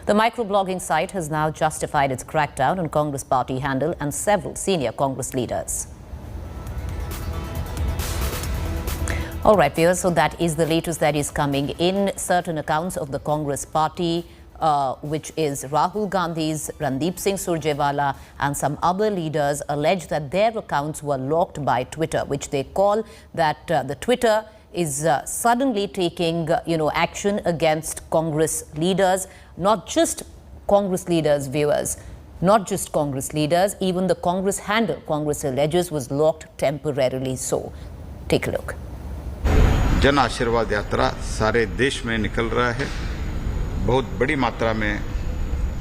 The microblogging site has now justified its crackdown on Congress party handle and several senior Congress leaders. All right, viewers, so that is the latest that is coming in. Certain accounts of the Congress party, which is Rahul Gandhi's, Randeep Singh Surjewala and some other leaders, allege that their accounts were locked by Twitter, which they call that the Twitter is suddenly taking, action against Congress leaders, not just Congress leaders, viewers, not just Congress leaders, even the Congress handle, Congress alleges, was locked temporarily. So take a look. Jan Ashirwad यात्रा सारे देश में निकल रहा है। बहुत बड़ी मात्रा में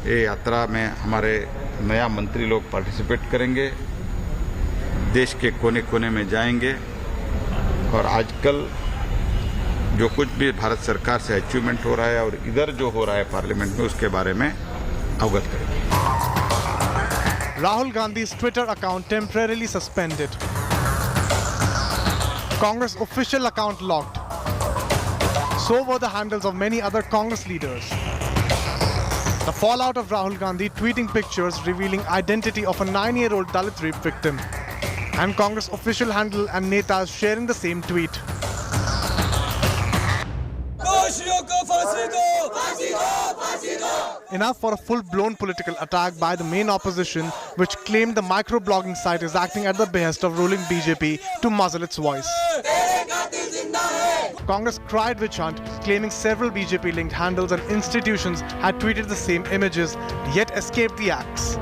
ये यात्रा में हमारे नया मंत्री लोग पार्टिसिपेट करेंगे, देश के कोने कोने में जाएंगे और आजकल जो कुछ भी भारत सरकार से अचीवमेंट हो रहा है और इधर जो हो रहा है पार्लियामेंट में, उसके बारे में अवगत करेंगे। Rahul Gandhi's Twitter account temporarily suspended. Congress official account locked. So were the handles of many other Congress leaders. The fallout of Rahul Gandhi tweeting pictures revealing identity of a 9-year-old Dalit rape victim, and Congress official handle and netas sharing the same tweet. Enough for a full-blown political attack by the main opposition, which claimed the microblogging site is acting at the behest of ruling BJP to muzzle its voice. Congress cried witch hunt, claiming several BJP-linked handles and institutions had tweeted the same images, yet escaped the axe.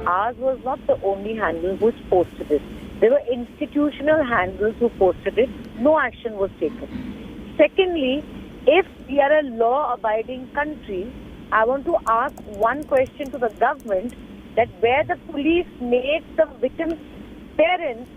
Ours was not the only handle which posted it. There were institutional handles who posted it. No action was taken. Secondly, if we are a law-abiding country, I want to ask one question to the government, that where the police made the victim's parents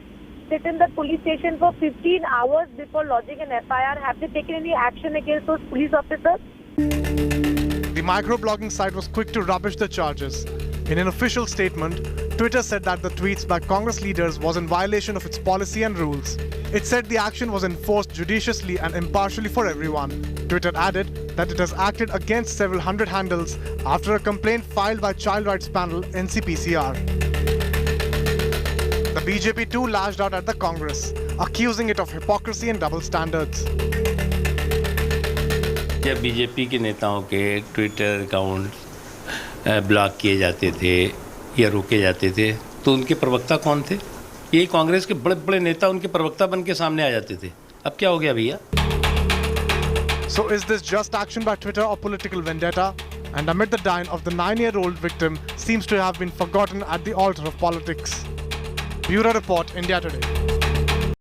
sit in the police station for 15 hours before lodging an FIR, have they taken any action against those police officers? The microblogging site was quick to rubbish the charges. In an official statement, Twitter said that the tweets by Congress leaders was in violation of its policy and rules. It said the action was enforced judiciously and impartially for everyone. Twitter added that it has acted against several hundred handles after a complaint filed by child rights panel NCPCR. The BJP too lashed out at the Congress, accusing it of hypocrisy and double standards. जब BJP के नेताओं के Twitter account block किए जाते थे या रोके जाते थे, तो उनके प्रवक्ता कौन थे? ये कांग्रेस के बड़े बड़े नेता उनके प्रवक्ता बन के सामने आ जाते थे। अब क्या हो गया भैया? So is this just action by Twitter or political vendetta? And amid the dying of the 9-year-old victim seems to have been forgotten at the altar of politics. Bureau Report, India Today.